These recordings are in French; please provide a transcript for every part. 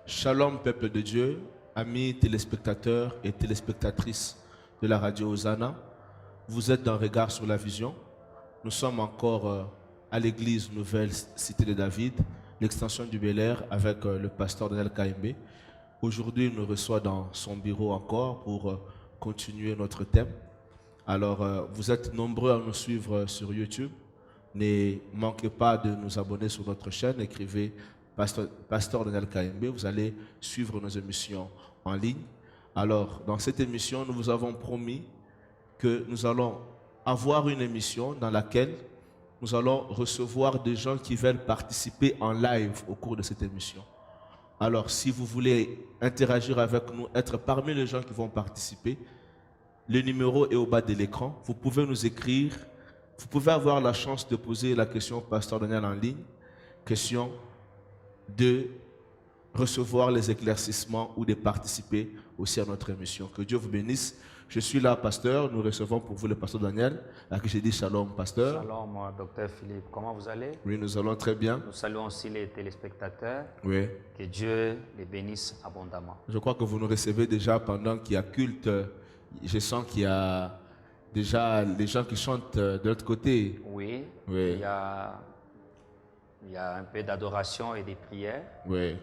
Shalom, peuple de Dieu, amis téléspectateurs et téléspectatrices de la radio Hosanna. Vous êtes dans Regard sur la vision. Nous sommes encore à l'église Nouvelle Cité de David, l'extension du Bel-Air avec le pasteur Daniel Kaimbe. Aujourd'hui, il nous reçoit dans son bureau encore pour continuer notre thème. Alors, vous êtes nombreux à nous suivre sur YouTube. Ne manquez pas de nous abonner sur notre chaîne. Écrivez Pasteur Daniel Kaimbe. Vous allez suivre nos émissions en ligne. Alors, dans cette émission, nous vous avons promis que nous allons avoir une émission dans laquelle nous allons recevoir des gens qui veulent participer en live au cours de cette émission. Alors, si vous voulez interagir avec nous, être parmi les gens qui vont participer, le numéro est au bas de l'écran. Vous pouvez nous écrire. Vous pouvez avoir la chance de poser la question au pasteur Daniel en ligne. Question de recevoir les éclaircissements ou de participer aussi à notre émission. Que Dieu vous bénisse. Je suis là, pasteur. Nous recevons pour vous le pasteur Daniel, à qui j'ai dit shalom, pasteur. Shalom, docteur Philippe. Comment vous allez? Oui, nous allons très bien. Nous saluons aussi les téléspectateurs. Oui. Que Dieu les bénisse abondamment. Je crois que vous nous recevez déjà pendant qu'il y a culte. Je sens qu'il y a déjà les gens qui chantent de l'autre côté. Oui. Oui. Il y a un peu d'adoration et des prières. Oui.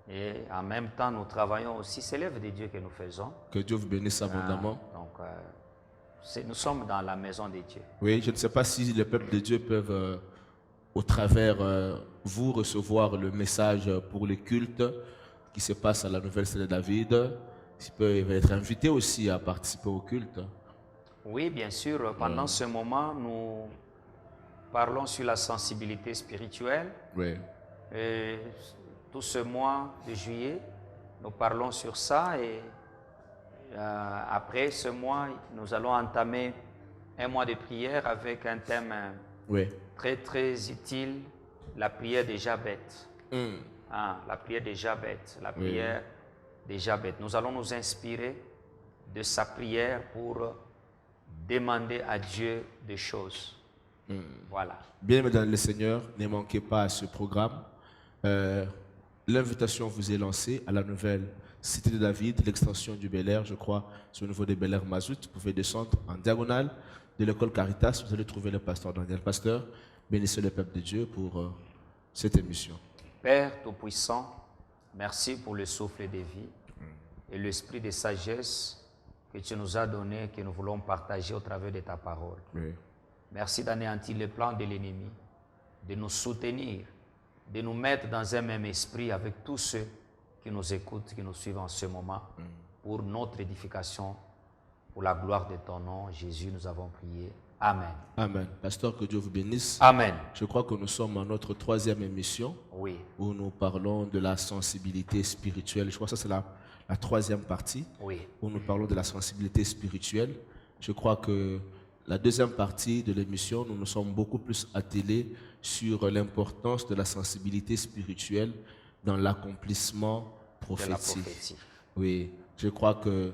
Et en même temps, nous travaillons aussi. C'est l'œuvre de Dieu que nous faisons. Que Dieu vous bénisse abondamment. Nous sommes dans la maison de Dieu. Oui, je ne sais pas si les peuples de Dieu peuvent, au travers vous, recevoir le message pour les cultes qui se passent à la Nouvelle Cité de David. Ils peuvent être invités aussi à participer au culte. Oui, bien sûr. Pendant ce moment, nous parlons sur la sensibilité spirituelle. Oui. Et tout ce mois de juillet, nous parlons sur ça. Et après ce mois, nous allons entamer un mois de prière avec un thème très, très utile, la prière des Jabez. La prière des Jabez, la prière des Jabez. Nous allons nous inspirer de sa prière pour demander à Dieu des choses. Voilà. Bien, mesdames les seigneurs, ne manquez pas à ce programme. L'invitation vous est lancée à la Nouvelle Cité de David, l'extension du Bel-Air, je crois, c'est au niveau des Bel-Air Mazout. Vous pouvez descendre en diagonale de l'école Caritas. Vous allez trouver le pasteur Daniel. Pasteur, bénissez le peuple de Dieu pour cette émission. Père Tout-Puissant, merci pour le souffle de vie et l'esprit de sagesse que tu nous as donné, que nous voulons partager au travers de ta parole. Oui. Merci d'anéantir le plan de l'ennemi, de nous soutenir, de nous mettre dans un même esprit avec tous ceux qui nous écoutent, qui nous suivent en ce moment, pour notre édification, pour la gloire de ton nom. Jésus, nous avons prié. Amen. Amen. Pasteur, que Dieu vous bénisse. Amen. Je crois que nous sommes à notre troisième émission où nous parlons de la sensibilité spirituelle. Je crois que ça, c'est la troisième partie où nous parlons de la sensibilité spirituelle. Je crois que la deuxième partie de l'émission, nous nous sommes beaucoup plus attelés sur l'importance de la sensibilité spirituelle dans l'accomplissement prophétique. Oui, je crois que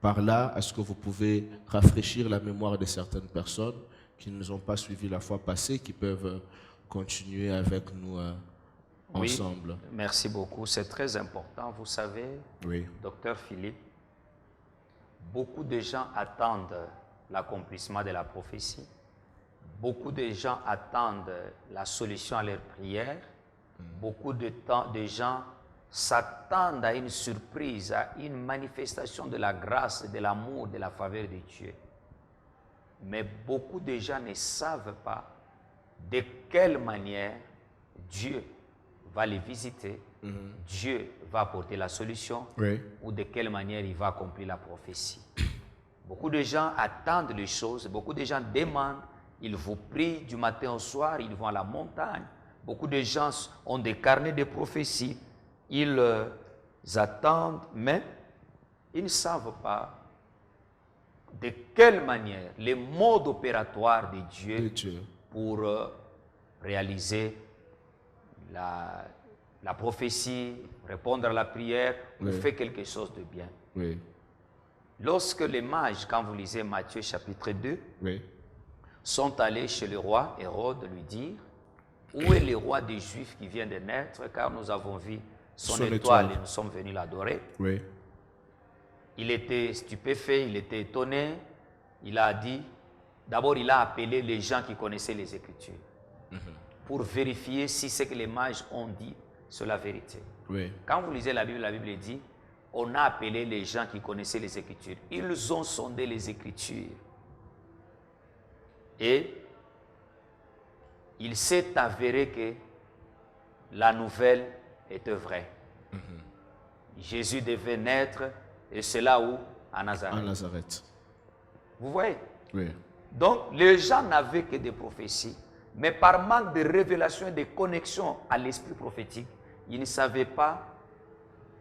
par là, est-ce que vous pouvez rafraîchir la mémoire de certaines personnes qui ne nous ont pas suivis la fois passée, qui peuvent continuer avec nous ensemble? Merci beaucoup, c'est très important. Vous savez, docteur Philippe, beaucoup de gens attendent l'accomplissement de la prophétie. Beaucoup de gens attendent la solution à leurs prières. Beaucoup de gens s'attendent à une surprise, à une manifestation de la grâce, de l'amour, de la faveur de Dieu. Mais beaucoup de gens ne savent pas de quelle manière Dieu va les visiter, Dieu va apporter la solution, ou de quelle manière il va accomplir la prophétie. Beaucoup de gens attendent les choses, beaucoup de gens demandent, ils vous prient du matin au soir, ils vont à la montagne. Beaucoup de gens ont des carnets de prophéties, ils attendent, mais ils ne savent pas de quelle manière, le mode opératoire de Dieu pour réaliser la prophétie, répondre à la prière, ou faire quelque chose de bien. Lorsque les mages, quand vous lisez Matthieu chapitre 2, sont allés chez le roi Hérode lui dire, où est le roi des Juifs qui vient de naître, car nous avons vu son étoile et nous sommes venus l'adorer. Oui. Il était stupéfait, il était étonné. Il a dit, d'abord il a appelé les gens qui connaissaient les Écritures pour vérifier si ce que les mages ont dit c'est la vérité. Oui. Quand vous lisez la Bible dit, on a appelé les gens qui connaissaient les Écritures. Ils ont sondé les Écritures. Et il s'est avéré que la nouvelle était vraie. Jésus devait naître, et c'est là où? À Nazareth. À Nazareth. Vous voyez? Oui. Donc, les gens n'avaient que des prophéties, mais par manque de révélation et de connexion à l'esprit prophétique, ils ne savaient pas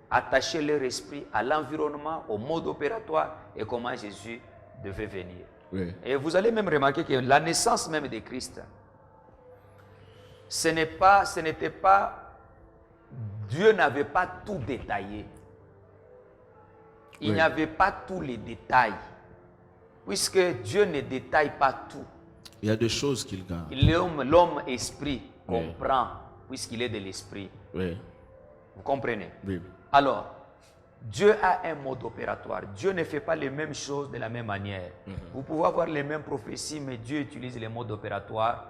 attacher leur esprit à l'environnement, au mode opératoire et comment Jésus devait venir. Oui. Et vous allez même remarquer que la naissance même de Christ, ce n'était pas, Dieu n'avait pas tout détaillé. Il n'y avait pas tous les détails, puisque Dieu ne détaille pas tout. Il y a des choses qu'il garde. L'homme esprit comprend, puisqu'il est de l'esprit. Oui. Vous comprenez? Oui. Alors, Dieu a un mode opératoire. Dieu ne fait pas les mêmes choses de la même manière. Vous pouvez avoir les mêmes prophéties, mais Dieu utilise les modes opératoires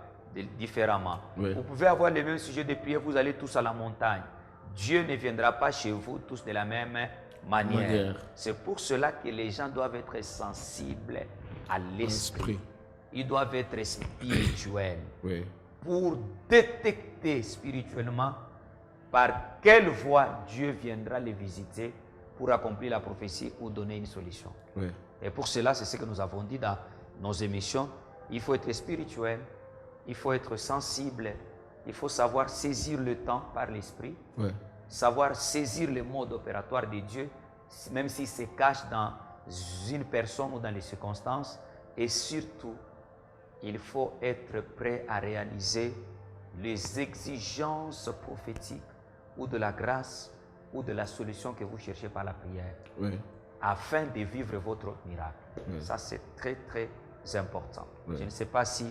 différemment. Oui. Vous pouvez avoir les mêmes sujets de prière, vous allez tous à la montagne. Dieu ne viendra pas chez vous tous de la même manière. C'est pour cela que les gens doivent être sensibles à l'esprit. Ils doivent être spirituels. Oui. Pour détecter spirituellement par quelle voie Dieu viendra les visiter pour accomplir la prophétie ou donner une solution. Oui. Et pour cela, c'est ce que nous avons dit dans nos émissions. Il faut être spirituel, il faut être sensible, il faut savoir saisir le temps par l'esprit, savoir saisir le mode opératoire de Dieu, même s'il se cache dans une personne ou dans les circonstances. Et surtout, il faut être prêt à réaliser les exigences prophétiques ou de la grâce ou de la solution que vous cherchez par la prière, afin de vivre votre miracle. Ça, c'est très, très important. Je ne sais pas si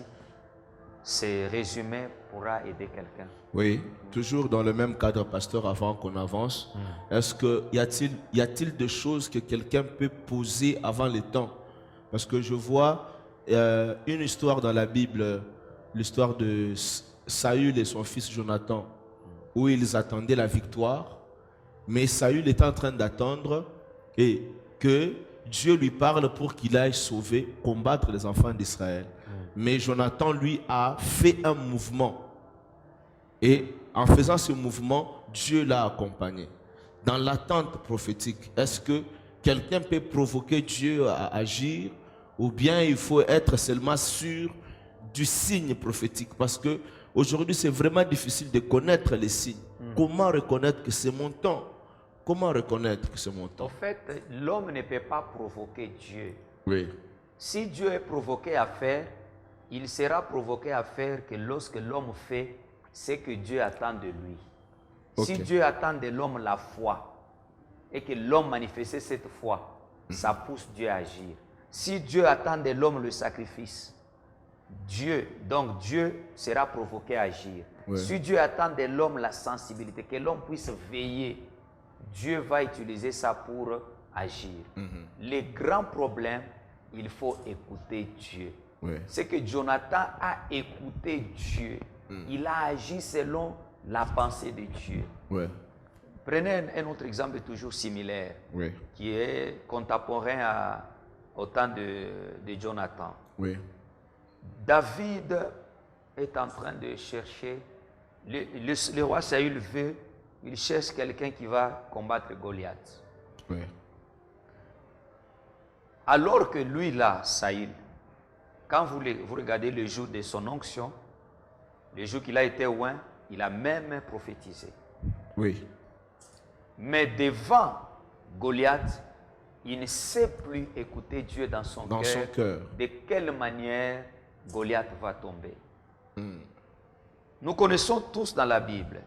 ce résumé pourra aider quelqu'un. Oui, toujours dans le même cadre, pasteur, avant qu'on avance. Est-ce que y a-t-il des choses que quelqu'un peut poser avant le temps? Parce que je vois une histoire dans la Bible, l'histoire de Saül et son fils Jonathan, où ils attendaient la victoire, mais Saül est en train d'attendre et que Dieu lui parle pour qu'il aille sauver, combattre les enfants d'Israël. Mais Jonathan, lui, a fait un mouvement. Et en faisant ce mouvement, Dieu l'a accompagné. Dans l'attente prophétique, est-ce que quelqu'un peut provoquer Dieu à agir, ou bien il faut être seulement sûr du signe prophétique? Parce que aujourd'hui, c'est vraiment difficile de connaître les signes. Comment reconnaître que c'est mon temps? Comment reconnaître que c'est mon temps? En fait, l'homme ne peut pas provoquer Dieu. Oui. Si Dieu est provoqué à faire, il sera provoqué à faire que lorsque l'homme fait ce que Dieu attend de lui. Si Dieu attend de l'homme la foi et que l'homme manifeste cette foi, ça pousse Dieu à agir. Si Dieu attend de l'homme le sacrifice, Dieu sera provoqué à agir. Si Dieu attend de l'homme la sensibilité, que l'homme puisse veiller, Dieu va utiliser ça pour agir. Les grands problèmes, il faut écouter Dieu. C'est que Jonathan a écouté Dieu. Il a agi selon la pensée de Dieu. Prenez un autre exemple toujours similaire, qui est contemporain au temps de Jonathan. David est en train de chercher, le roi Saül veut, il cherche quelqu'un qui va combattre Goliath. Alors que lui là, Saül, quand vous regardez le jour de son onction, le jour qu'il a été oint, il a même prophétisé. Mais devant Goliath, il ne sait plus écouter Dieu dans son cœur. De quelle manière Goliath va tomber. Nous connaissons tous dans la Bible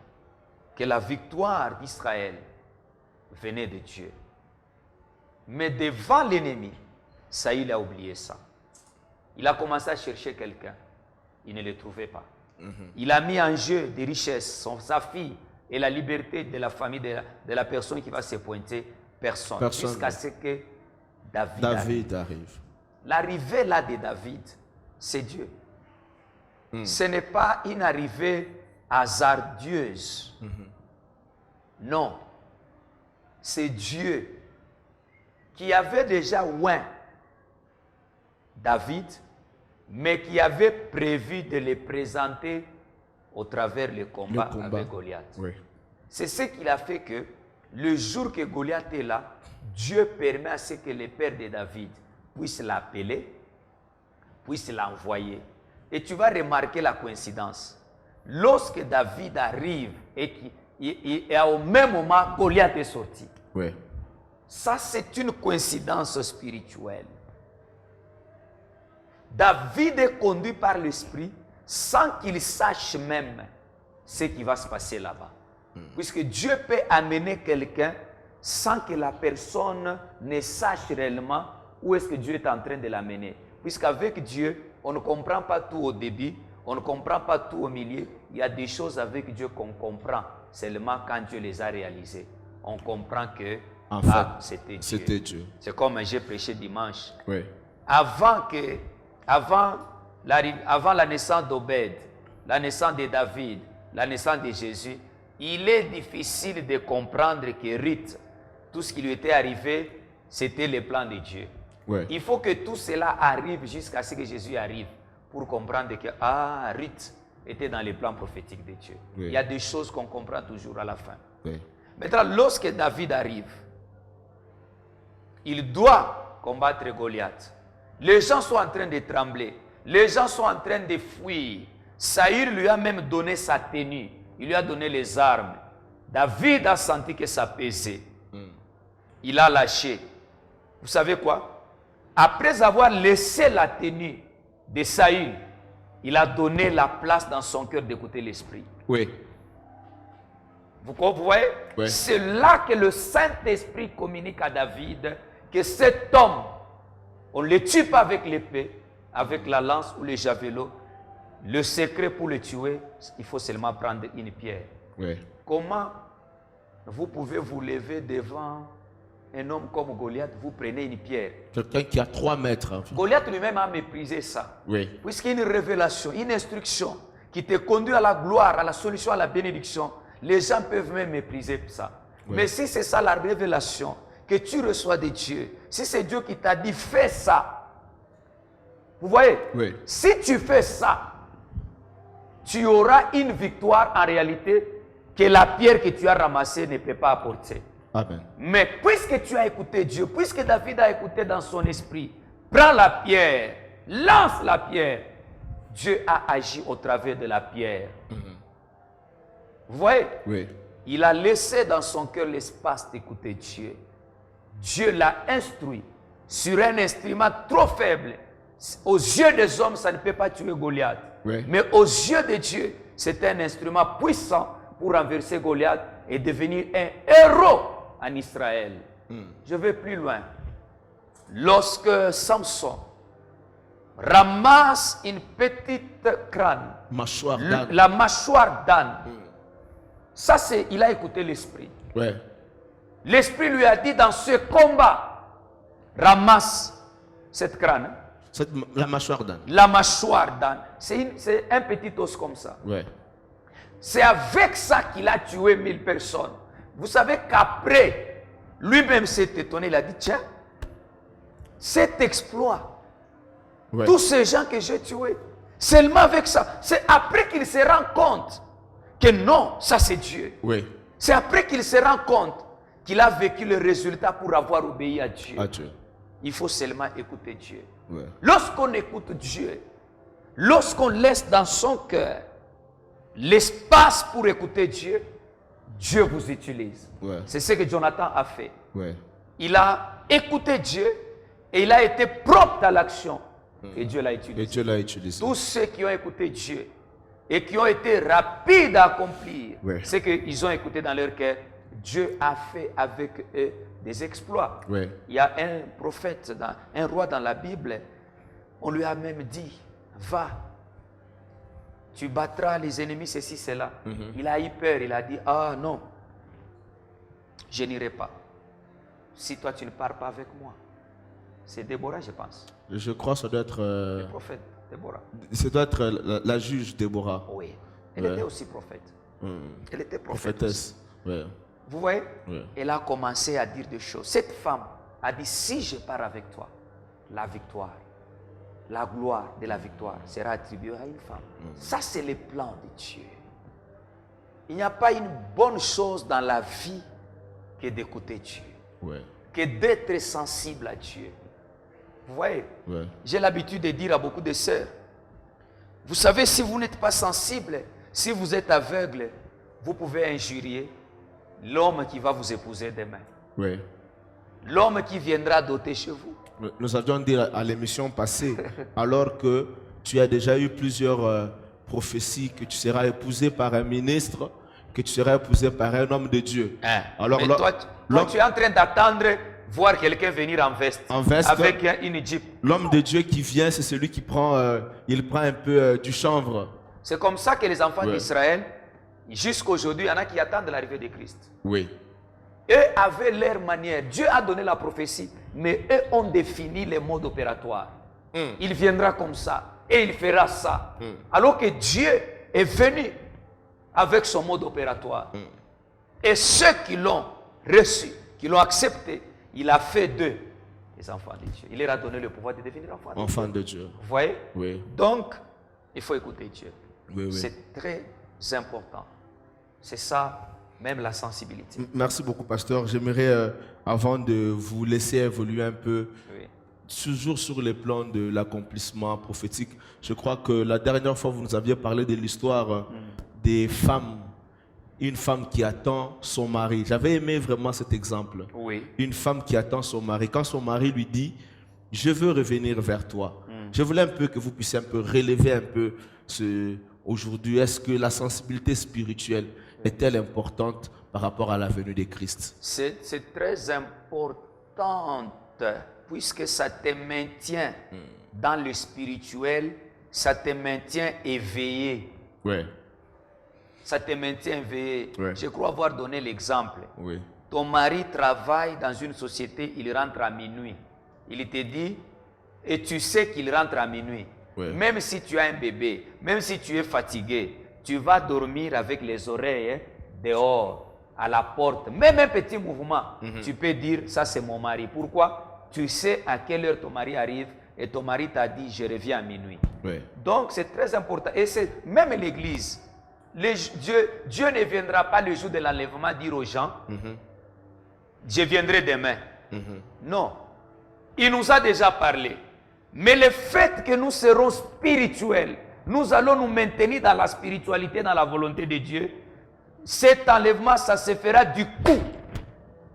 que la victoire d'Israël venait de Dieu. Mais devant l'ennemi, Saül a oublié ça. Il a commencé à chercher quelqu'un. Il ne le trouvait pas. Il a mis en jeu des richesses. Sa fille et la liberté de la famille, de la personne qui va se pointer, personne. Jusqu'à ce que David arrive. L'arrivée là de David, c'est Dieu. Ce n'est pas une arrivée hasardeuse. Non. C'est Dieu qui avait déjà oint David, mais qui avait prévu de le présenter au travers le combat avec Goliath. Oui. C'est ce qui a fait que le jour que Goliath est là, Dieu permet à ce que le père de David puisse l'appeler, puisse l'envoyer. Et tu vas remarquer la coïncidence. Lorsque David arrive et au même moment, Goliath est sorti. Oui. Ça, c'est une coïncidence spirituelle. David est conduit par l'Esprit sans qu'il sache même ce qui va se passer là-bas. Puisque Dieu peut amener quelqu'un sans que la personne ne sache réellement où est-ce que Dieu est en train de l'amener. Puisqu'avec Dieu, on ne comprend pas tout au début, on ne comprend pas tout au milieu. Il y a des choses avec Dieu qu'on comprend seulement quand Dieu les a réalisées. On comprend que en fait, c'était Dieu. C'est comme j'ai prêché dimanche. Oui. Avant la naissance d'Obed, la naissance de David, la naissance de Jésus, il est difficile de comprendre que Ruth, tout ce qui lui était arrivé, c'était le plan de Dieu. Ouais. Il faut que tout cela arrive jusqu'à ce que Jésus arrive pour comprendre que Ruth était dans les plans prophétiques de Dieu. Ouais. Il y a des choses qu'on comprend toujours à la fin. Ouais. Maintenant, lorsque David arrive, il doit combattre Goliath. Les gens sont en train de trembler. Les gens sont en train de fuir. Saül lui a même donné sa tenue. Il lui a donné les armes. David a senti que ça pesait. Il a lâché. Vous savez quoi? Après avoir laissé la tenue de Saül, il a donné la place dans son cœur d'écouter l'Esprit. Oui. Vous voyez? Oui. C'est là que le Saint-Esprit communique à David que cet homme, on ne le tue pas avec l'épée, avec la lance ou le javelot. Le secret pour le tuer, il faut seulement prendre une pierre. Oui. Comment vous pouvez vous lever devant un homme comme Goliath, vous prenez une pierre? Quelqu'un qui a 3 mètres. Hein. Goliath lui-même a méprisé ça. Oui. Puisqu'il y a une révélation, une instruction qui te conduit à la gloire, à la solution, à la bénédiction, les gens peuvent même mépriser ça. Oui. Mais si c'est ça la révélation que tu reçois de Dieu, si c'est Dieu qui t'a dit fais ça, vous voyez, oui. Si tu fais ça, tu auras une victoire en réalité que la pierre que tu as ramassée ne peut pas apporter. Amen. Mais puisque tu as écouté Dieu, puisque David a écouté dans son esprit, prends la pierre, lance la pierre. Dieu a agi au travers de la pierre. Vous voyez? Oui. Il a laissé dans son cœur l'espace d'écouter Dieu. Dieu l'a instruit sur un instrument trop faible. Aux yeux des hommes, ça ne peut pas tuer Goliath. Oui. Mais aux yeux de Dieu, c'est un instrument puissant pour renverser Goliath et devenir un héros en Israël. Je vais plus loin. Lorsque Samson ramasse une petite crâne, la mâchoire d'âne, ça c'est, il a écouté l'esprit. Ouais. L'esprit lui a dit dans ce combat, ramasse cette crâne. La mâchoire d'âne. La mâchoire d'âne. C'est un petit os comme ça. Ouais. C'est avec ça qu'il a tué 1000 personnes. Vous savez qu'après, lui-même s'est étonné. Il a dit, tiens, cet exploit, ouais. Tous ces gens que j'ai tués, seulement avec ça. C'est après qu'il se rend compte que non, ça c'est Dieu. Ouais. C'est après qu'il se rend compte qu'il a vécu le résultat pour avoir obéi à Dieu. Il faut seulement écouter Dieu. Ouais. Lorsqu'on écoute Dieu, lorsqu'on laisse dans son cœur l'espace pour écouter Dieu, Dieu vous utilise. Ouais. C'est ce que Jonathan a fait. Ouais. Il a écouté Dieu et il a été propre à l'action. Et Dieu l'a utilisé. Et Dieu l'a utilisé. Tous ceux qui ont écouté Dieu et qui ont été rapides à accomplir ce qu'ils ont écouté dans leur cœur, Dieu a fait avec eux des exploits. Ouais. Il y a un prophète, un roi dans la Bible, on lui a même dit, va Tu battras les ennemis, ceci, cela. Il a eu peur, il a dit, ah non, je n'irai pas. Si toi tu ne pars pas avec moi. C'est Déborah, je pense. Je crois que ça doit être... Le prophète, Déborah. Ça doit être la juge Déborah. Oui. Elle était aussi prophète. Elle était prophétesse. Ouais. Vous voyez? Elle a commencé à dire des choses. Cette femme a dit, si je pars avec toi, la victoire, la gloire de la victoire sera attribuée à une femme. Ça, c'est le plan de Dieu. Il n'y a pas une bonne chose dans la vie que d'écouter Dieu. Que d'être sensible à Dieu. Vous voyez? J'ai l'habitude de dire à beaucoup de sœurs, vous savez, si vous n'êtes pas sensible, si vous êtes aveugle, vous pouvez injurier l'homme qui va vous épouser demain. L'homme qui viendra doter chez vous. Nous avions dit à l'émission passée, alors que tu as déjà eu plusieurs prophéties que tu seras épousé par un ministre, que tu seras épousé par un homme de Dieu. Alors, mais toi, tu es en train d'attendre voir quelqu'un venir en veste avec une jeep. L'homme de Dieu qui vient, c'est celui qui prend, il prend un peu du chanvre. C'est comme ça que les enfants d'Israël, jusqu'à aujourd'hui, il y en a qui attendent l'arrivée de Christ. Eux avaient leur manière. Dieu a donné la prophétie, mais eux ont défini les modes opératoires. Il viendra comme ça et il fera ça. Alors que Dieu est venu avec son mode opératoire. Et ceux qui l'ont reçu, qui l'ont accepté, il a fait d'eux les enfants de Dieu. Il leur a donné le pouvoir de devenir enfants de Dieu. Vous voyez? Donc, il faut écouter Dieu. C'est très important. C'est ça. Même la sensibilité. Merci beaucoup, pasteur. J'aimerais, avant de vous laisser évoluer un peu, toujours sur les plans de l'accomplissement prophétique, je crois que la dernière fois, vous nous aviez parlé de l'histoire des femmes. Une femme qui attend son mari. J'avais aimé vraiment cet exemple. Une femme qui attend son mari. Quand son mari lui dit, je veux revenir vers toi. Je voulais un peu que vous puissiez un peu relever un peu aujourd'hui. Est-ce que la sensibilité spirituelle est-elle importante par rapport à la venue de Christ? C'est très importante puisque ça te maintient dans le spirituel, ça te maintient éveillé. Ça te maintient éveillé. Je crois avoir donné l'exemple. Ton mari travaille dans une société, il rentre à minuit. Il te dit, et tu sais qu'il rentre à minuit. Même si tu as un bébé, même si tu es fatigué, tu vas dormir avec les oreilles dehors, à la porte. Même un petit mouvement, tu peux dire, ça c'est mon mari. Pourquoi? Tu sais à quelle heure ton mari arrive et ton mari t'a dit, je reviens à minuit. Donc c'est très important. Et c'est même l'église. Dieu ne viendra pas le jour de l'enlèvement dire aux gens, je viendrai demain. Non. Il nous a déjà parlé. Mais le fait que nous serons spirituels, nous allons nous maintenir dans la spiritualité, dans la volonté de Dieu. Cet enlèvement, ça se fera du coup.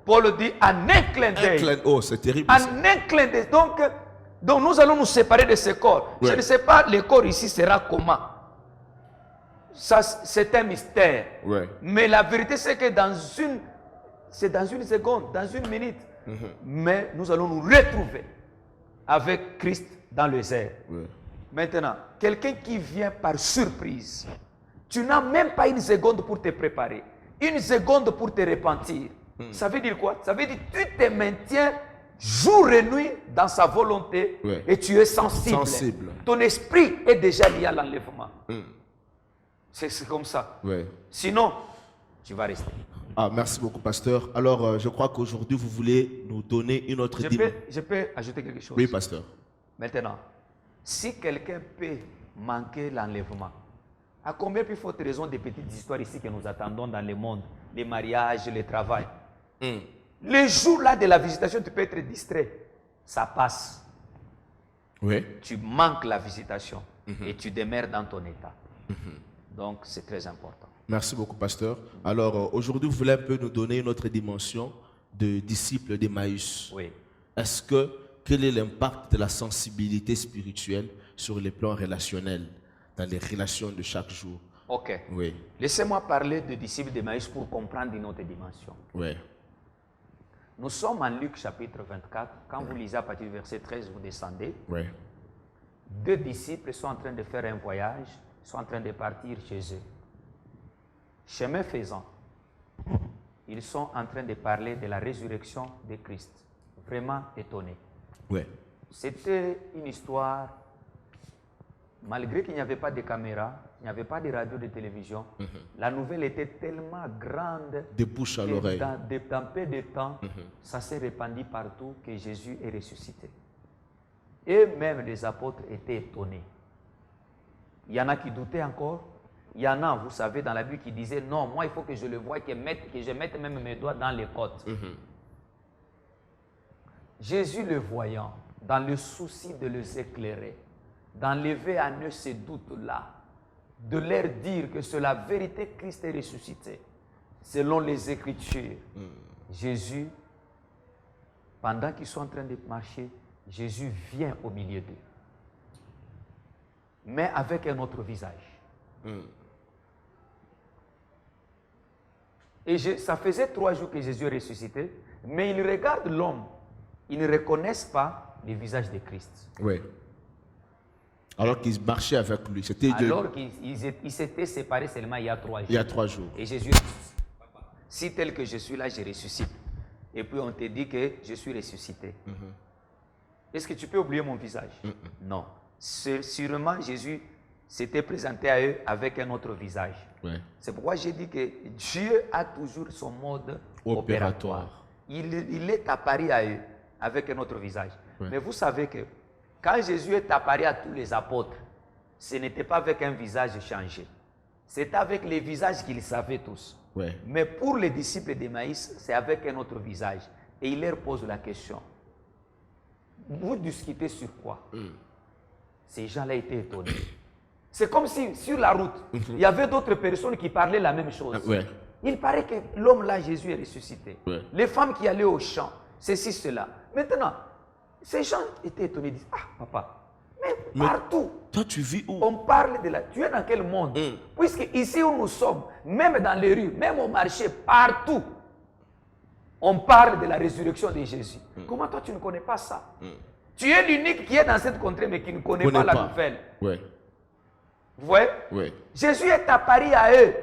Paul dit en un clin d'œil. Oh, c'est terrible. En un clin d'œil. Donc nous allons nous séparer de ce corps. Je ne sais pas le corps ici sera comment. Ça, c'est un mystère. Mais la vérité, c'est que dans une seconde, dans une minute, mais nous allons nous retrouver avec Christ dans les airs. Maintenant, quelqu'un qui vient par surprise, tu n'as même pas une seconde pour te préparer, une seconde pour te repentir. Ça veut dire quoi? Ça veut dire que tu te maintiens jour et nuit dans sa volonté et tu es sensible. Ton esprit est déjà lié à l'enlèvement. C'est comme ça. Sinon, tu vas rester. Merci beaucoup, pasteur. Alors, je crois qu'aujourd'hui, vous voulez nous donner une autre dimension. Je peux ajouter quelque chose? Oui, pasteur. Maintenant, si quelqu'un peut manquer l'enlèvement, à combien plus forte raison des petites histoires ici que nous attendons dans le monde, les mariages, le travail. Le jour-là de la visitation, tu peux être distrait. Ça passe. Tu manques la visitation et tu demeures dans ton état. Donc, c'est très important. Merci beaucoup, pasteur. Alors, aujourd'hui, vous voulez un peu nous donner une autre dimension de disciples d'Emmaüs. Quel est l'impact de la sensibilité spirituelle sur les plans relationnels, dans les relations de chaque jour? Laissez-moi parler de disciples d'Emmaüs pour comprendre une autre dimension. Nous sommes en Luc chapitre 24. Quand vous lisez à partir du verset 13, vous descendez. Deux disciples sont en train de faire un voyage Ils sont en train de partir chez eux. Chemin faisant, ils sont en train de parler de la résurrection de Christ. Vraiment étonnés. Ouais. C'était une histoire, malgré qu'il n'y avait pas de caméra, il n'y avait pas de radio, de télévision, la nouvelle était tellement grande de bouche à l'oreille. Dans peu de temps, ça s'est répandu partout que Jésus est ressuscité. Et même les apôtres étaient étonnés. Il y en a qui doutaient encore. Il y en a, vous savez, dans la Bible qui disaient, non, moi il faut que je le voie, que je mette même mes doigts dans les côtes. Jésus le voyant, dans le souci de les éclairer, d'enlever à eux ces doutes-là, de leur dire que c'est la vérité, Christ est ressuscité, selon les Écritures. Jésus, pendant qu'ils sont en train de marcher, Jésus vient au milieu d'eux, mais avec un autre visage. Et ça faisait 3 jours que Jésus est ressuscité, mais ils regardent l'homme. Ils ne reconnaissent pas le visage de Christ. Oui. Alors qu'ils marchaient avec lui. Alors qu'ils s'étaient séparés seulement il y a 3 jours. Il y a 3 jours. Et Jésus dit, si tel que je suis là, je ressuscite. Et puis on te dit que je suis ressuscité. Est-ce que tu peux oublier mon visage? Non. Sûrement, Jésus s'était présenté à eux avec un autre visage. Ouais. C'est pourquoi j'ai dit que Dieu a toujours son mode opératoire. Il est apparu à eux avec un autre visage. Ouais. Mais vous savez que quand Jésus est apparu à tous les apôtres, ce n'était pas avec un visage changé. C'était avec les visages qu'ils savaient tous. Ouais. Mais pour les disciples d'Emmaüs, c'est avec un autre visage. Et il leur pose la question. Vous discutez sur quoi? Ces gens-là étaient étonnés. C'est comme si sur la route, il y avait d'autres personnes qui parlaient la même chose. Ouais. Il paraît que l'homme-là, Jésus, est ressuscité. Ouais. Les femmes qui allaient au champ, ceci, cela. Maintenant, ces gens étaient étonnés. Ils disent, ah, papa, mais partout. Toi, tu vis où? On parle de la... Tu es dans quel monde? Puisque ici où nous sommes, même dans les rues, même au marché, partout, on parle de la résurrection de Jésus. Comment toi, tu ne connais pas ça? Tu es l'unique qui est dans cette contrée, mais qui ne connaît pas la nouvelle. Ouais. Vous voyez? Oui. Jésus est apparu à eux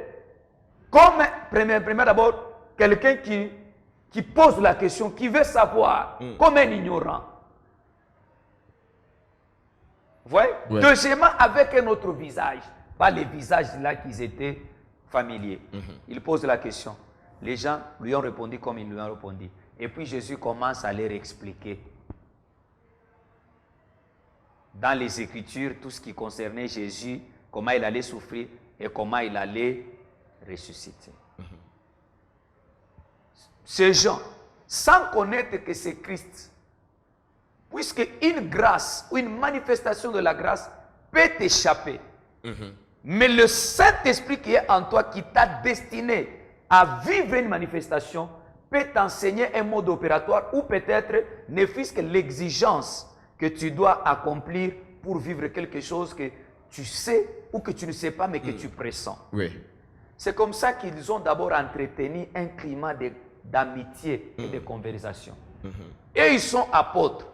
comme, premièrement d'abord, quelqu'un qui pose la question, qui veut savoir, comme un ignorant. Vous voyez? Ouais. Deuxièmement, avec un autre visage, pas les visages là qui étaient familiers. Il pose la question. Les gens lui ont répondu comme ils lui ont répondu. Et puis Jésus commence à leur expliquer dans les Écritures tout ce qui concernait Jésus, comment il allait souffrir et comment il allait ressusciter. Ces gens, sans connaître que c'est Christ, puisque une grâce ou une manifestation de la grâce peut t'échapper, mais le Saint-Esprit qui est en toi, qui t'a destiné à vivre une manifestation, peut t'enseigner un mode opératoire ou peut-être ne fût-ce que l'exigence que tu dois accomplir pour vivre quelque chose que tu sais ou que tu ne sais pas mais que tu pressens. Oui. C'est comme ça qu'ils ont d'abord entretenu un climat d'amitié et de conversation. Et ils sont apôtres.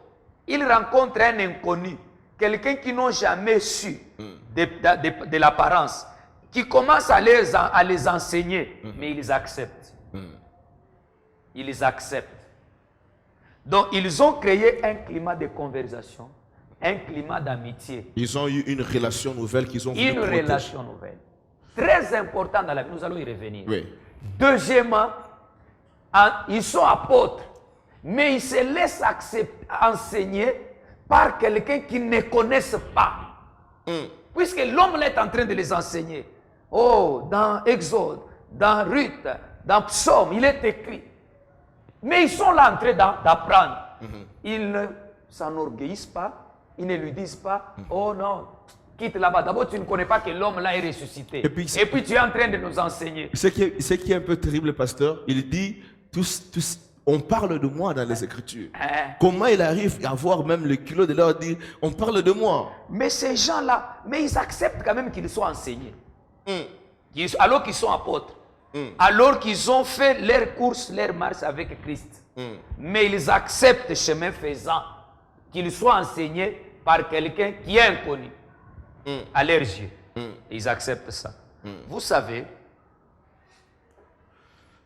Ils rencontrent un inconnu, quelqu'un qu'ils n'ont jamais su de l'apparence, qui commence à les enseigner, mais ils acceptent. Ils acceptent. Donc, ils ont créé un climat de conversation, un climat d'amitié. Ils ont eu une relation nouvelle qu'ils ont voulu protéger. Une relation nouvelle. Très important dans la vie, nous allons y revenir. Oui. Deuxièmement, ils sont apôtres, mais ils se laissent enseigner par quelqu'un qu'ils ne connaissent pas. Puisque l'homme est en train de les enseigner. Oh, dans Exode, dans Ruth, dans Psaume, il est écrit. Mais ils sont là en train d'apprendre. Ils ne s'enorgueillissent pas. Ils ne lui disent pas, oh non, quitte là-bas. D'abord, tu ne connais pas que l'homme là est ressuscité. Et puis tu es en train de nous enseigner. Ce qui est un peu terrible, pasteur, il dit, on parle de moi dans les Écritures. Comment il arrive à avoir même le culot de leur dire, on parle de moi? Mais ces gens-là, mais ils acceptent quand même qu'ils soient enseignés. Alors qu'ils sont apôtres. Alors qu'ils ont fait leur course, leur marche avec Christ. Mais ils acceptent, chemin faisant, qu'ils soient enseignés par quelqu'un qui est inconnu à leurs yeux. Et ils acceptent ça. Vous savez,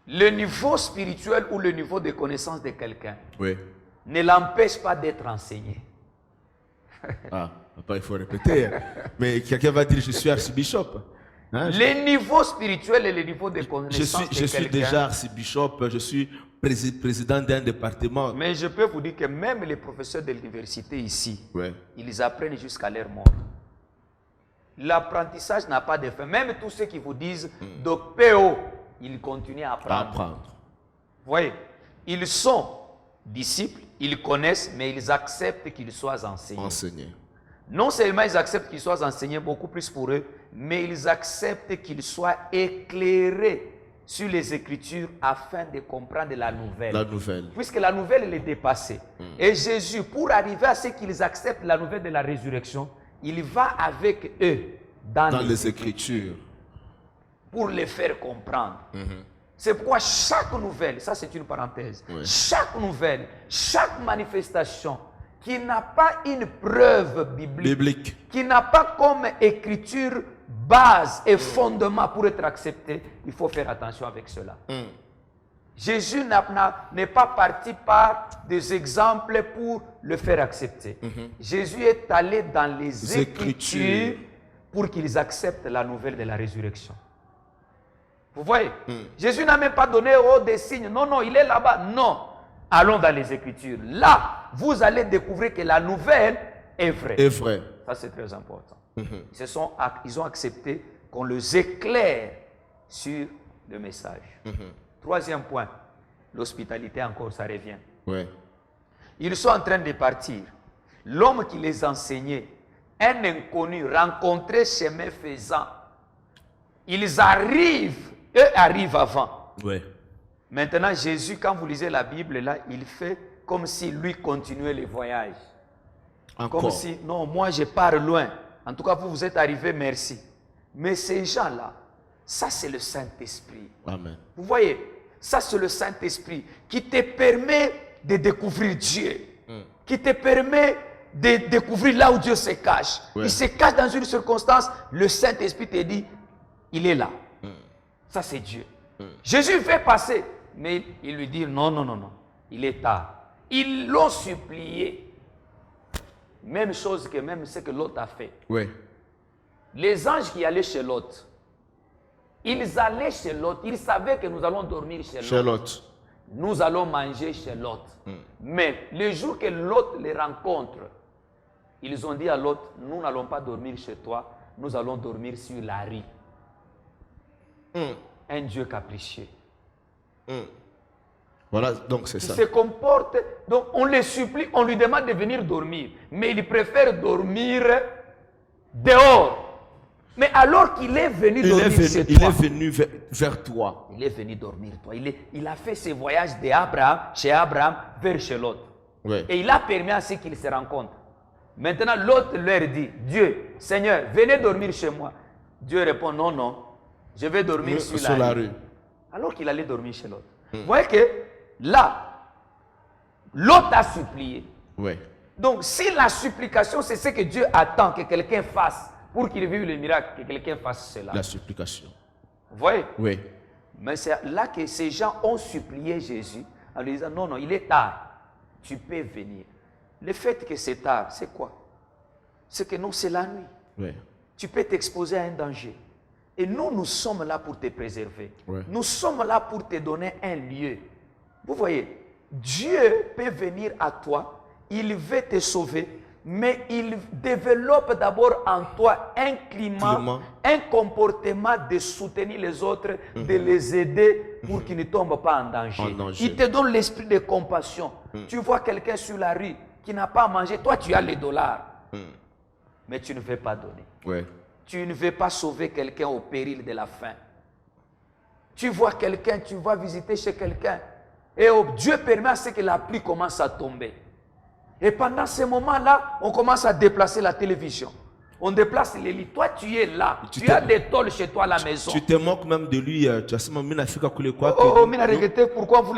le niveau spirituel ou le niveau de connaissance de quelqu'un ne l'empêche pas d'être enseigné. Ah, il faut répéter. Mais quelqu'un va dire, je suis archibishop. Hein? Le niveau spirituel et le niveau de connaissance de quelqu'un. Je suis déjà archibishop, je suis président d'un département. Mais je peux vous dire que même les professeurs de l'université ici, ils apprennent jusqu'à leur mort. L'apprentissage n'a pas de fin. Même tous ceux qui vous disent PO, ils continuent à apprendre. Vous voyez, ils sont disciples, ils connaissent, mais ils acceptent qu'ils soient enseignés. Non seulement ils acceptent qu'ils soient enseignés, beaucoup plus pour eux, mais ils acceptent qu'ils soient éclairés sur les Écritures afin de comprendre la nouvelle. Puisque la nouvelle, elle est dépassée. Et Jésus, pour arriver à ce qu'ils acceptent la nouvelle de la résurrection, il va avec eux dans les Écritures pour les faire comprendre. C'est pourquoi chaque nouvelle, ça c'est une parenthèse, chaque nouvelle, chaque manifestation qui n'a pas une preuve biblique, qui n'a pas comme écriture base et fondement pour être acceptée, il faut faire attention avec cela. Jésus n'est pas parti par des exemples pour le faire accepter. Jésus est allé dans les Écritures pour qu'ils acceptent la nouvelle de la résurrection. Vous voyez, Jésus n'a même pas donné des signes. Non, non, il est là-bas. Non. Allons dans les Écritures. Là, vous allez découvrir que la nouvelle est vraie. Ça, c'est très important. Ils ont accepté qu'on les éclaire sur le message. Troisième point, l'hospitalité encore, ça revient. Ils sont en train de partir. L'homme qui les enseignait, un inconnu rencontré chemin faisant, ils arrivent, eux arrivent avant. Maintenant, Jésus, quand vous lisez la Bible, là, il fait comme si lui continuait le voyage. Comme si, non, moi je pars loin. En tout cas, vous êtes arrivés, merci. Mais ces gens-là, ça c'est le Saint-Esprit. Vous voyez, ça c'est le Saint-Esprit qui te permet de découvrir Dieu. Qui te permet de découvrir là où Dieu se cache. Il se cache dans une circonstance, le Saint-Esprit te dit, il est là. Ça c'est Dieu. Jésus fait passer, mais il lui dit non, non, non, non, il est tard. Ils l'ont supplié. Même chose que même ce que l'autre a fait. Les anges qui allaient chez l'autre, ils allaient chez l'autre, ils savaient que nous allons dormir chez l'autre. Nous allons manger chez l'autre. Mais le jour que l'autre les rencontre, ils ont dit à l'autre, nous n'allons pas dormir chez toi, nous allons dormir sur la rue. Un Dieu capricieux. Voilà, donc c'est ça. Il se comporte, donc on les supplie, on lui demande de venir dormir, mais il préfère dormir dehors. Mais alors qu'il est venu dormir chez toi. Il est venu vers toi. Il est venu dormir toi. Il a fait ses voyages chez Abraham, vers chez l'autre. Et il a permis à ce qu'ils se rencontrent. Maintenant, l'autre leur dit, Dieu, Seigneur, venez dormir chez moi. Dieu répond, non, non, je vais dormir sur la rue. Alors qu'il allait dormir chez l'autre. Vous voyez que là, l'autre a supplié. Donc, si la supplication, c'est ce que Dieu attend que quelqu'un fasse pour qu'il vive le miracle, que quelqu'un fasse cela. La supplication. Vous voyez? Mais c'est là que ces gens ont supplié Jésus en lui disant, non, non, il est tard. Tu peux venir. Le fait que c'est tard, c'est quoi? C'est que non, c'est la nuit. Tu peux t'exposer à un danger. Et nous, nous sommes là pour te préserver. Nous sommes là pour te donner un lieu. Vous voyez, Dieu peut venir à toi, il veut te sauver, mais il développe d'abord en toi un climat, un comportement de soutenir les autres, de les aider pour qu'ils ne tombent pas en danger. Il te donne l'esprit de compassion. Tu vois quelqu'un sur la rue qui n'a pas à manger, toi tu as les dollars, mais tu ne veux pas donner. Tu ne veux pas sauver quelqu'un au péril de la faim. Tu vois quelqu'un, tu vas visiter chez quelqu'un, et Dieu permet à ce que la pluie commence à tomber. Et pendant ce moment-là, on commence à déplacer la télévision. On déplace les lits. Toi, tu es là. Tu as des tôles chez toi à la maison. Tu te moques même de lui. Tu as dit, pourquoi vous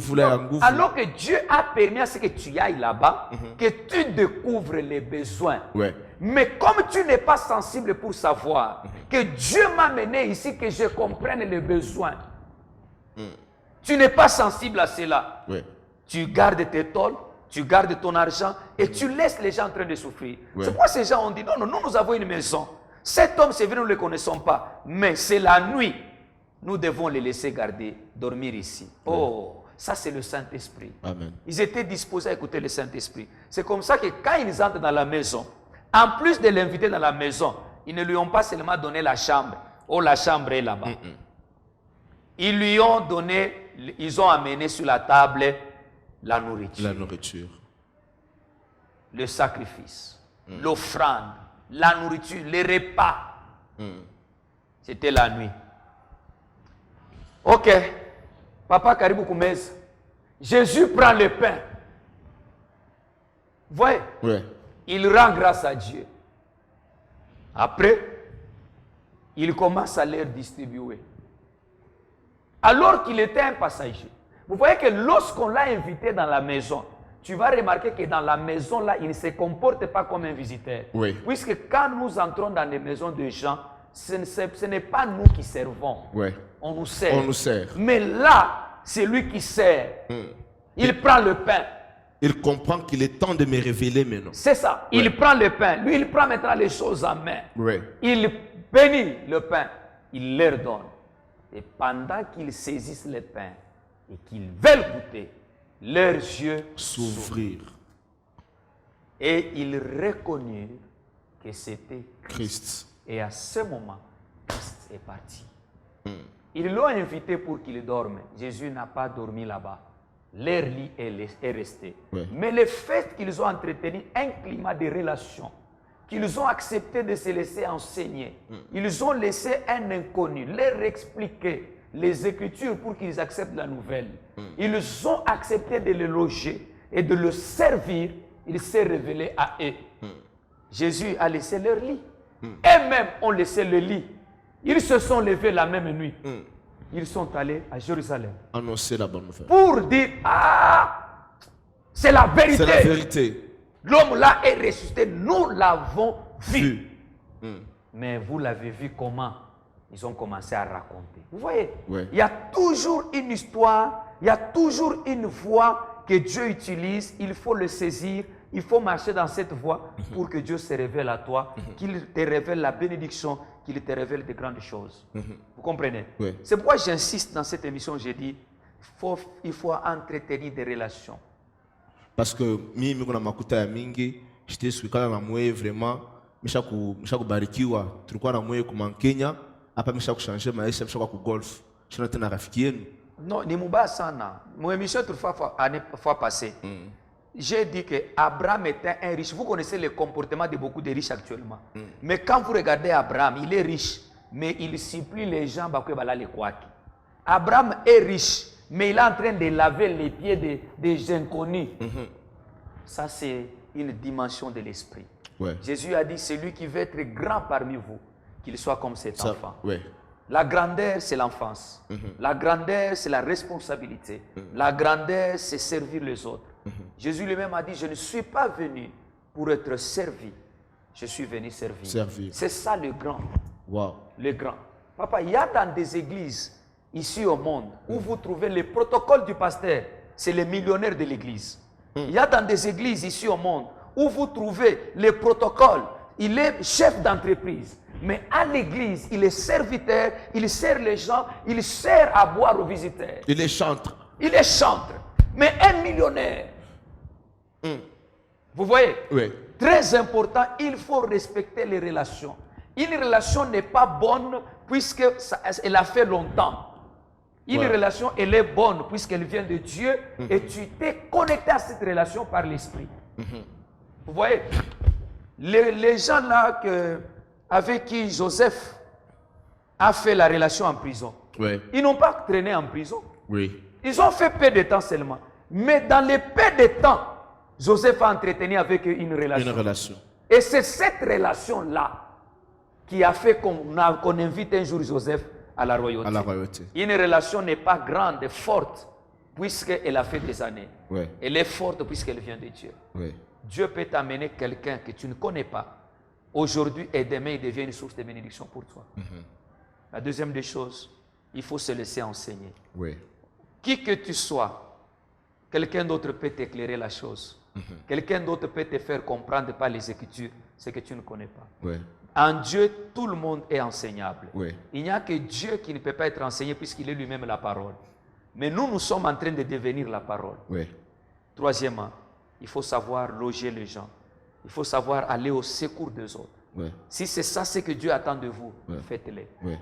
voulez alors que Dieu a permis à ce que tu ailles là-bas, que tu découvres les besoins. Ouais. Mais comme tu n'es pas sensible pour savoir que Dieu m'a mené ici, que je comprenne les besoins, tu n'es pas sensible à cela. Ouais. Tu gardes tes tôles, tu gardes ton argent et tu laisses les gens en train de souffrir. Ouais. C'est pourquoi ces gens ont dit, non, nous avons une maison. Cet homme, c'est vrai, nous ne le connaissons pas. Mais c'est la nuit. Nous devons les laisser garder, dormir ici. Ouais. Oh, ça c'est le Saint-Esprit. Amen. Ils étaient disposés à écouter le Saint-Esprit. C'est comme ça que quand ils entrent dans la maison, en plus de l'inviter dans la maison, ils ne lui ont pas seulement donné la chambre. Oh, la chambre est là-bas. Ils lui ont donné, ils ont amené sur la table la nourriture. La nourriture. Le sacrifice, l'offrande, la nourriture, les repas. C'était la nuit. Ok. Papa Karibou Koumez, Jésus prend le pain. Vous voyez? Ouais. Il rend grâce à Dieu. Après, il commence à leur distribuer. Alors qu'il était un passager. Vous voyez que lorsqu'on l'a invité dans la maison, tu vas remarquer que dans la maison, là, il ne se comporte pas comme un visiteur. Oui. Puisque quand nous entrons dans les maisons de gens, ce n'est pas nous qui servons. Ouais. On nous sert. On nous sert. Mais là, c'est lui qui sert. Il prend le pain. Il comprend qu'il est temps de me révéler maintenant. C'est ça. Ouais. Il prend le pain. Lui, il prend maintenant les choses en main. Ouais. Il bénit le pain. Il leur donne. Et pendant qu'ils saisissent le pain et qu'ils veulent goûter, leurs yeux s'ouvrirent. Et ils reconnurent que c'était Christ. Et à ce moment, Christ est parti. Ils l'ont invité pour qu'il dorme. Jésus n'a pas dormi là-bas. Leur lit est resté. Ouais. Mais le fait qu'ils ont entretenu un climat de relation, qu'ils ont accepté de se laisser enseigner, ils ont laissé un inconnu leur expliquer les Écritures pour qu'ils acceptent la nouvelle. Ils ont accepté de le loger et de le servir. Il s'est révélé à eux. Jésus a laissé leur lit. Eux-mêmes ont laissé le lit. Ils se sont levés la même nuit. Ils sont allés à Jérusalem. Annoncer la bonne nouvelle. Pour dire, ah, c'est la vérité. C'est la vérité. L'homme là est ressuscité. Nous l'avons vu. Mais vous l'avez vu comment? Ils ont commencé à raconter. Vous voyez? Ouais. Il y a toujours une histoire. Il y a toujours une voie que Dieu utilise. Il faut le saisir. Il faut marcher dans cette voie pour que Dieu se révèle à toi, qu'il te révèle la bénédiction, qu'il te révèle de grandes choses. Vous comprenez? Oui. C'est pourquoi j'insiste dans cette émission, j'ai dit, il faut entretenir des relations. Parce que mimi kuna makuta ya mingi, j'étais swikana na mwe vraiment, misha kubarikiwa, tulikuwa na mwe kuma Kenya, hapa misha kuchanger maisha, misha ku golf. Shina tena rafiki yenu. Non, ni mubaya sana. Mon émission fois passée. J'ai dit que Abraham était un riche. Vous connaissez le comportement de beaucoup de riches actuellement. Mais quand vous regardez Abraham, il est riche, mais il supplie les gens. Abraham est riche, mais il est en train de laver les pieds des inconnus. Ça, c'est une dimension de l'esprit. Ouais. Jésus a dit, celui qui veut être grand parmi vous, qu'il soit comme cet enfant. Ouais. La grandeur, c'est l'enfance. La grandeur, c'est la responsabilité. La grandeur, c'est servir les autres. Jésus lui-même a dit, je ne suis pas venu pour être servi. Je suis venu servir. C'est ça le grand. Wow. Le grand. Papa, il y a dans des églises ici au monde où vous trouvez le protocole du pasteur. C'est le millionnaire de l'église. Il y a dans des églises ici au monde où vous trouvez le protocole. Il est chef d'entreprise. Mais à l'église, il est serviteur, il sert les gens, il sert à boire aux visiteurs. Il est chantre. Il est chantre. Mais un millionnaire. Vous voyez? Oui. Très important, il faut respecter les relations. Une relation n'est pas bonne puisqu'elle a fait longtemps. Une relation, elle est bonne puisqu'elle vient de Dieu et tu t'es connecté à cette relation par l'esprit. Vous voyez? Les gens là avec qui Joseph a fait la relation en prison, ils n'ont pas traîné en prison. Oui. Ils ont fait peu de temps seulement. Mais dans les peu de temps, Joseph a entretenu avec eux une relation. Et c'est cette relation-là qui a fait qu'on invite un jour Joseph à la royauté. Une relation n'est pas grande, forte, puisqu'elle a fait des années. Oui. Elle est forte puisqu'elle vient de Dieu. Oui. Dieu peut t'amener quelqu'un que tu ne connais pas. Aujourd'hui et demain, il devient une source de bénédiction pour toi. La deuxième des choses, il faut se laisser enseigner. Oui. Qui que tu sois, quelqu'un d'autre peut t'éclairer la chose. Quelqu'un d'autre peut te faire comprendre par les Écritures ce que tu ne connais pas. Oui. En Dieu, tout le monde est enseignable. Oui. Il n'y a que Dieu qui ne peut pas être enseigné puisqu'il est lui-même la parole. Mais nous sommes en train de devenir la parole. Oui. Troisièmement, il faut savoir loger les gens. Il faut savoir aller au secours des autres. Oui. Si c'est ça ce que Dieu attend de vous, faites-le. Oui.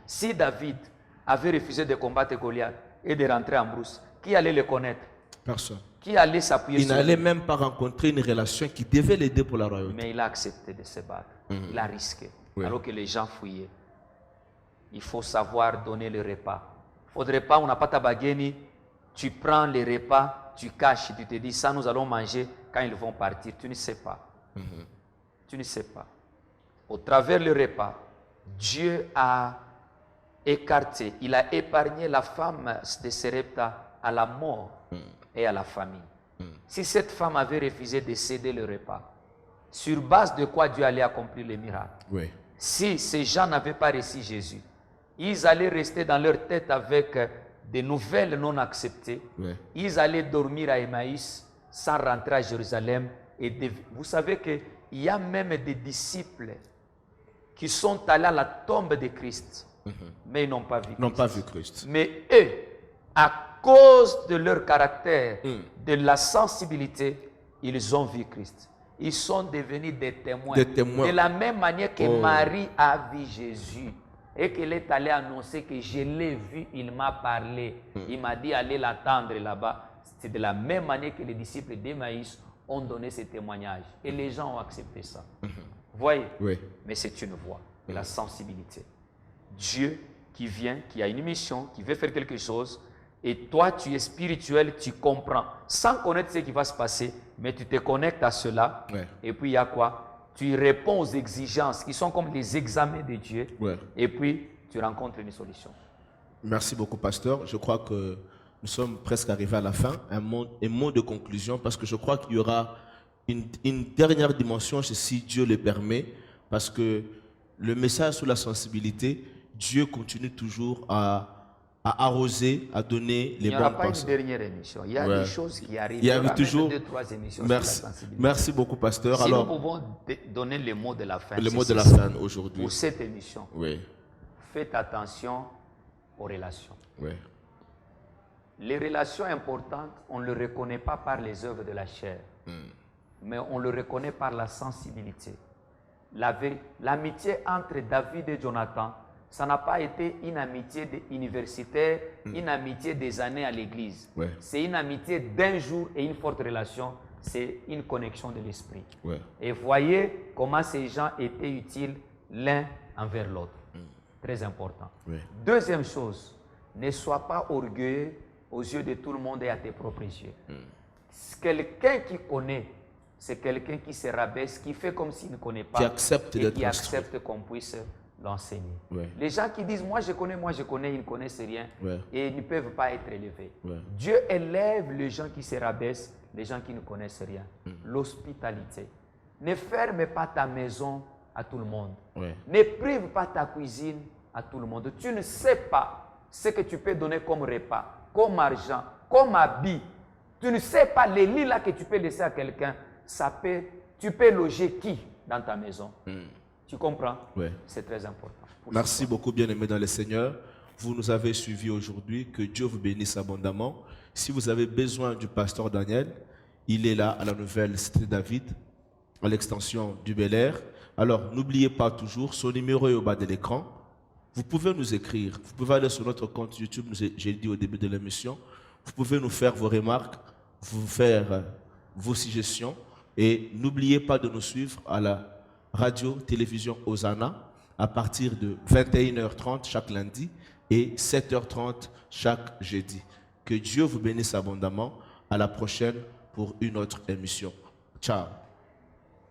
Si David avait refusé de combattre Goliath et de rentrer en brousse, qui allait le connaître? Personne. Qui allait s'appuyer sur lui? Il n'allait même pas rencontrer une relation qui devait l'aider pour la royauté. Mais il a accepté de se battre. Il a risqué. Alors que les gens fouillaient. Il faut savoir donner le repas. Il ne faudrait pas, on n'a pas ta baguette, tu prends les repas, tu caches, tu te dis, ça nous allons manger quand ils vont partir. Tu ne sais pas. Tu ne sais pas. Au travers le repas, Dieu a écarté, il a épargné la femme de Sarepta à la mort et à la famine. Si cette femme avait refusé de céder le repas, sur base de quoi Dieu allait accomplir les miracles? Oui. Si ces gens n'avaient pas reçu Jésus, ils allaient rester dans leur tête avec des nouvelles non acceptées. Oui. Ils allaient dormir à Emmaüs sans rentrer à Jérusalem. Et vous savez qu'il y a même des disciples qui sont allés à la tombe de Christ, mais ils n'ont pas vu Christ. N'ont pas vu Christ. Mais eux, à cause de leur caractère, de la sensibilité, ils ont vu Christ. Ils sont devenus des témoins. De la même manière que Marie a vu Jésus et qu'elle est allée annoncer que je l'ai vu, il m'a parlé. Il m'a dit allez l'attendre là-bas. C'est de la même manière que les disciples d'Emmaüs ont donné ce témoignage. Et les gens ont accepté ça. Vous voyez? Oui. Mais c'est une voie de la sensibilité. Dieu qui vient, qui a une mission, qui veut faire quelque chose, et toi, tu es spirituel, tu comprends, sans connaître ce qui va se passer, mais tu te connectes à cela, et puis il y a quoi? Tu réponds aux exigences qui sont comme les examens de Dieu, et puis tu rencontres une solution. Merci beaucoup, pasteur. Je crois que nous sommes presque arrivés à la fin. Un mot de conclusion, parce que je crois qu'il y aura une dernière dimension, si Dieu le permet, parce que le message sur la sensibilité, Dieu continue toujours à arroser, à donner les bonnes pensées. Il n'y aura pas une dernière émission. Il y a des choses qui arrivent. Il y a toujours 2-3 émissions merci, sur la sensibilité. Merci beaucoup, pasteur. Si alors, nous pouvons donner le mot de la fin. Le mot de la fin aujourd'hui. Pour cette émission. Oui. Faites attention aux relations. Oui. Les relations importantes, on ne le reconnaît pas par les œuvres de la chair, mais on le reconnaît par la sensibilité. L'amitié entre David et Jonathan, ça n'a pas été une amitié universitaire, une amitié des années à l'église. C'est une amitié d'un jour et une forte relation. C'est une connexion de l'esprit. Et voyez comment ces gens étaient utiles l'un envers l'autre. Très important. Deuxième chose, ne sois pas orgueilleux aux yeux de tout le monde et à tes propres yeux. Quelqu'un qui connaît, c'est quelqu'un qui se rabaisse, qui fait comme s'il ne connaît pas, et qui accepte qu'on puisse l'enseigner. Les gens qui disent moi je connais, ils ne connaissent rien et ils ne peuvent pas être élevés. Dieu élève les gens qui se rabaissent, les gens qui ne connaissent rien. L'hospitalité. Ne ferme pas ta maison à tout le monde. Ne prive pas ta cuisine à tout le monde. Tu ne sais pas ce que tu peux donner comme repas, comme argent, comme habit. Tu ne sais pas les lits là que tu peux laisser à quelqu'un. Tu peux loger qui dans ta maison? Tu comprends? C'est très important. Merci beaucoup, bien-aimés dans le Seigneur. Vous nous avez suivis aujourd'hui. Que Dieu vous bénisse abondamment. Si vous avez besoin du pasteur Daniel, il est là à la nouvelle Cité David, à l'extension du Bel-Air. Alors, n'oubliez pas toujours, son numéro est au bas de l'écran. Vous pouvez nous écrire. Vous pouvez aller sur notre compte YouTube, j'ai dit au début de l'émission. Vous pouvez nous faire vos remarques, vous faire vos suggestions. Et n'oubliez pas de nous suivre à la radio-télévision Hosanna à partir de 21h30 chaque lundi et 7h30 chaque jeudi. Que Dieu vous bénisse abondamment. À la prochaine pour une autre émission. Ciao.